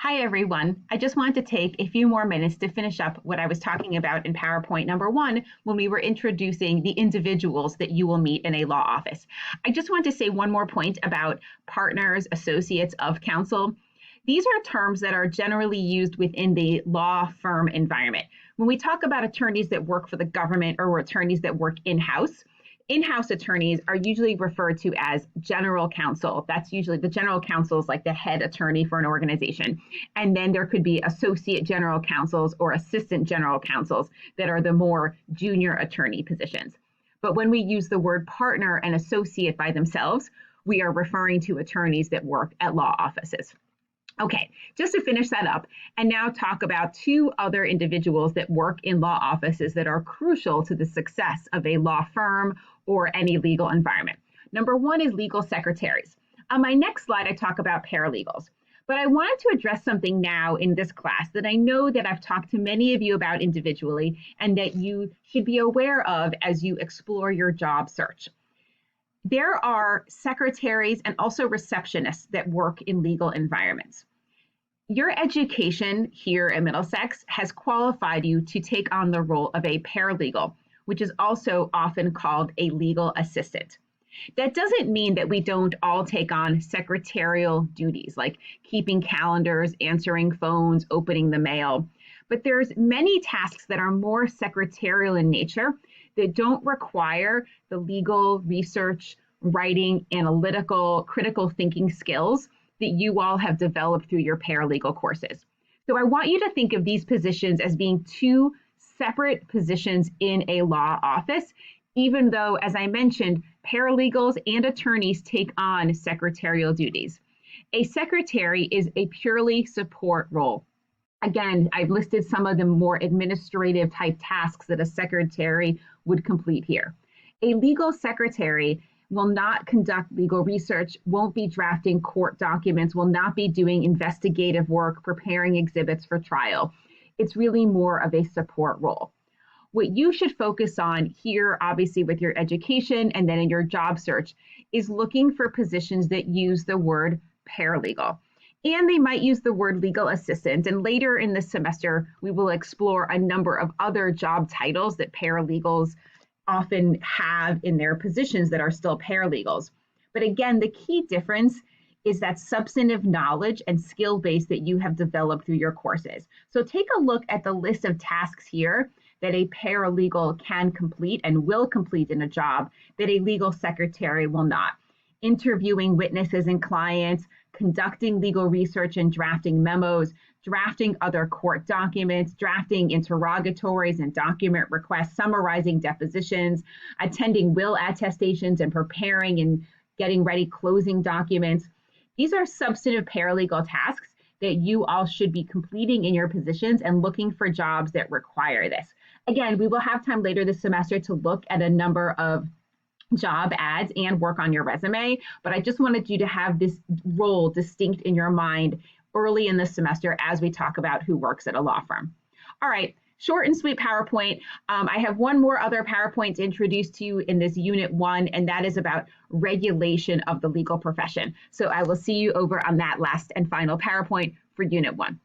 Hi, everyone. I just wanted to take a few more minutes to finish up what I was talking about in PowerPoint number one when we were introducing the individuals that you will meet in a law office. I just want to say one more point about partners, associates of counsel. These are terms that are generally used within the law firm environment. When we talk about attorneys that work for the government or attorneys that work in-house attorneys are usually referred to as general counsel. That's usually the general counsel is like the head attorney for an organization. And then there could be associate general counsels or assistant general counsels that are the more junior attorney positions. But when we use the word partner and associate by themselves, we are referring to attorneys that work at law offices. Okay, just to finish that up and now talk about two other individuals that work in law offices that are crucial to the success of a law firm or any legal environment. Number one is legal secretaries. On my next slide, I talk about paralegals. But I wanted to address something now in this class that I know that I've talked to many of you about individually and that you should be aware of as you explore your job search. There are secretaries and also receptionists that work in legal environments. Your education here at Middlesex has qualified you to take on the role of a paralegal, which is also often called a legal assistant. That doesn't mean that we don't all take on secretarial duties like keeping calendars, answering phones, opening the mail. But there's many tasks that are more secretarial in nature that don't require the legal research, writing, analytical, critical thinking skills that you all have developed through your paralegal courses. So I want you to think of these positions as being two separate positions in a law office, even though, as I mentioned, paralegals and attorneys take on secretarial duties. A secretary is a purely support role. Again, I've listed some of the more administrative type tasks that a secretary would complete here. A legal secretary will not conduct legal research, won't be drafting court documents, will not be doing investigative work, preparing exhibits for trial. It's really more of a support role. What you should focus on here, obviously with your education and then in your job search, is looking for positions that use the word paralegal. And they might use the word legal assistant. And later in this semester, we will explore a number of other job titles that paralegals often have in their positions that are still paralegals. But again, the key difference is that substantive knowledge and skill base that you have developed through your courses. So take a look at the list of tasks here that a paralegal can complete and will complete in a job that a legal secretary will not. Interviewing witnesses and clients, conducting legal research and drafting memos, drafting other court documents, drafting interrogatories and document requests, summarizing depositions, attending will attestations and preparing and getting ready closing documents. These are substantive paralegal tasks that you all should be completing in your positions and looking for jobs that require this. Again, we will have time later this semester to look at a number of job ads and work on your resume, but I just wanted you to have this role distinct in your mind early in the semester as we talk about who works at a law firm. All right, short and sweet PowerPoint. I have one more other PowerPoint to introduce to you in this Unit 1, and that is about regulation of the legal profession. So I will see you over on that last and final PowerPoint for Unit 1.